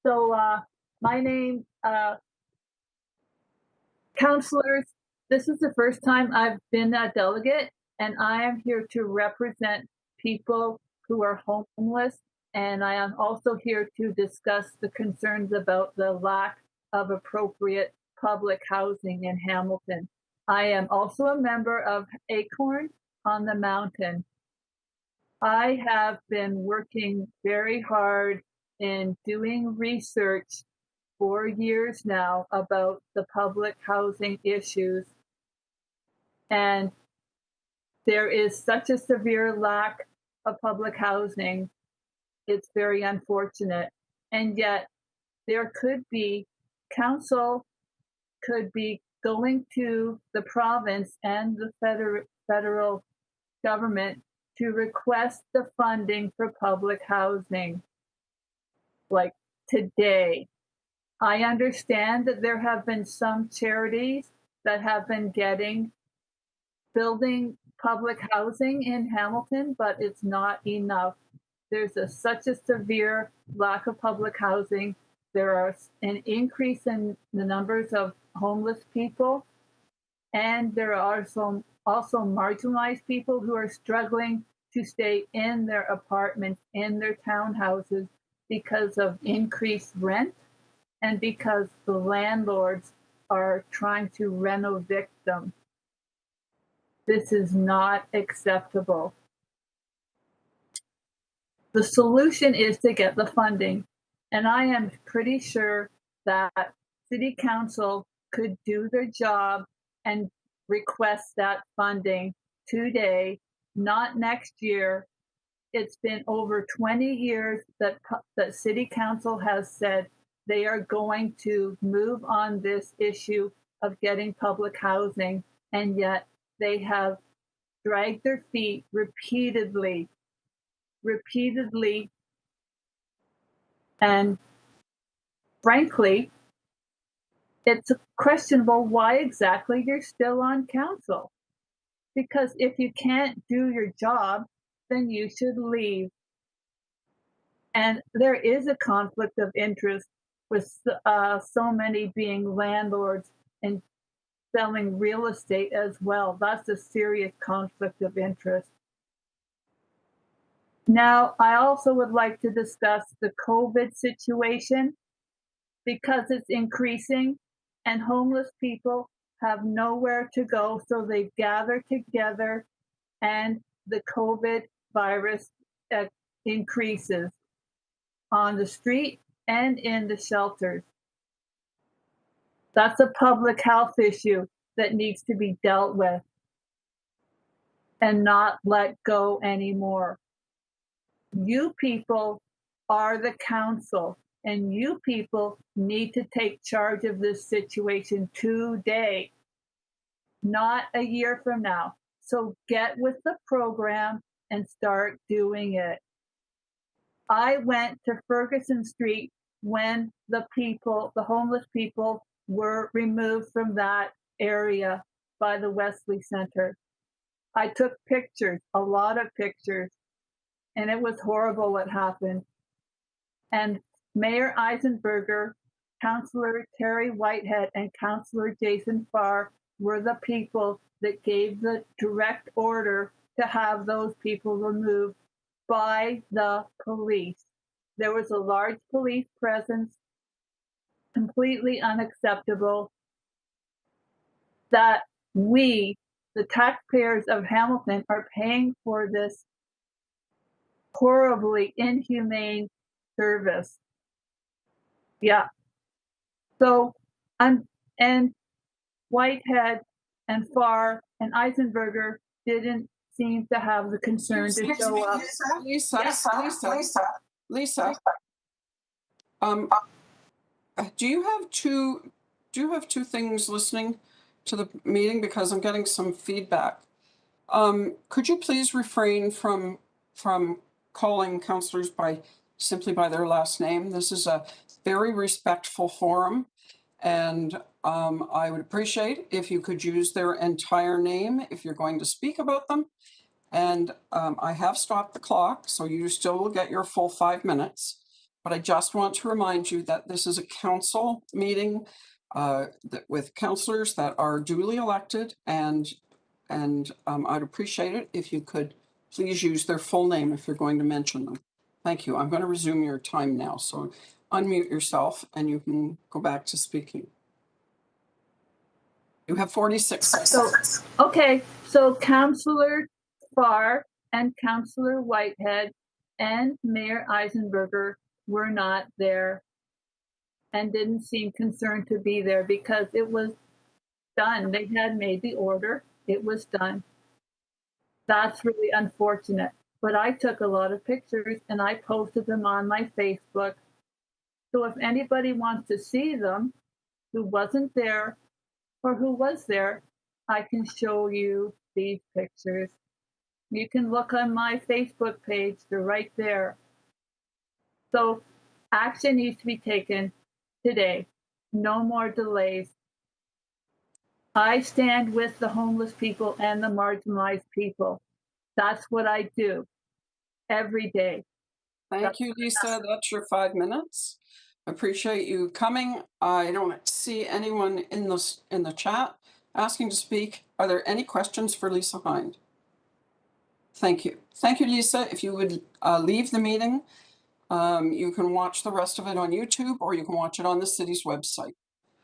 So, my name, councillors, this is the first time I've been a delegate, and I am here to represent people who are homeless. And I am also here to discuss the concerns about the lack of appropriate public housing in Hamilton. I am also a member of ACORN on the Mountain. I have been working very hard in doing research for years now about the public housing issues. And there is such a severe lack of public housing. It's very unfortunate. And yet there could be, council could be going to the province and the federal government to request the funding for public housing, like today. I understand that there have been some charities that have been building public housing in Hamilton, but it's not enough. There's such a severe lack of public housing. There are an increase in the numbers of homeless people, and there are also marginalized people who are struggling to stay in their apartments, in their townhouses, because of increased rent and because the landlords are trying to reno-evict them. This is not acceptable. The solution is to get the funding, and I am pretty sure that City Council could do their job and request that funding today, not next year. It's been over 20 years that City Council has said they are going to move on this issue of getting public housing, and yet they have dragged their feet repeatedly, and frankly, it's questionable why exactly you're still on council. Because if you can't do your job, then you should leave. And there is a conflict of interest with so many being landlords and selling real estate as well. That's a serious conflict of interest. Now, I also would like to discuss the COVID situation because it's increasing and homeless people have nowhere to go, so they gather together and the COVID virus increases on the street and in the shelters. That's a public health issue that needs to be dealt with and not let go anymore. You people are the council, and you people need to take charge of this situation today, not a year from now. So get with the program and start doing it. I went to Ferguson Street when the homeless people were removed from that area by the Wesley Center. I took pictures, a lot of pictures, and it was horrible what happened. And Mayor Eisenberger, Councillor Terry Whitehead, and Councillor Jason Farr were the people that gave the direct order to have those people removed by the police. There was a large police presence, completely unacceptable, that we, the taxpayers of Hamilton, are paying for this horribly inhumane service. Yeah. So, and Whitehead and Farr and Eisenberger didn't seem to have the concern to show up. Lisa. Do you have two things listening to the meeting, because I'm getting some feedback? Could you please refrain from calling councillors simply by their last name? This is a very respectful forum, and I would appreciate if you could use their entire name if you're going to speak about them. And I have stopped the clock, so you still will get your full 5 minutes. But I just want to remind you that this is a council meeting with councillors that are duly elected, and I'd appreciate it if you could please use their full name if you're going to mention them. Thank you. I'm going to resume your time now. So unmute yourself and you can go back to speaking. You have 46 seconds. Okay, so Councillor Farr and Councillor Whitehead and Mayor Eisenberger were not there and didn't seem concerned to be there because it was done. They had made the order. It was done. That's really unfortunate. But I took a lot of pictures and I posted them on my Facebook. So if anybody wants to see them who wasn't there or who was there, I can show you these pictures. You can look on my Facebook page, they're right there. So action needs to be taken today. No more delays. I stand with the homeless people and the marginalized people. That's what I do every day. Thank you, Lisa. That's your 5 minutes. Appreciate you coming. I don't see anyone in the chat asking to speak. Are there any questions for Lisa Hind? Thank you. Thank you, Lisa. If you would leave the meeting, you can watch the rest of it on YouTube or you can watch it on the city's website.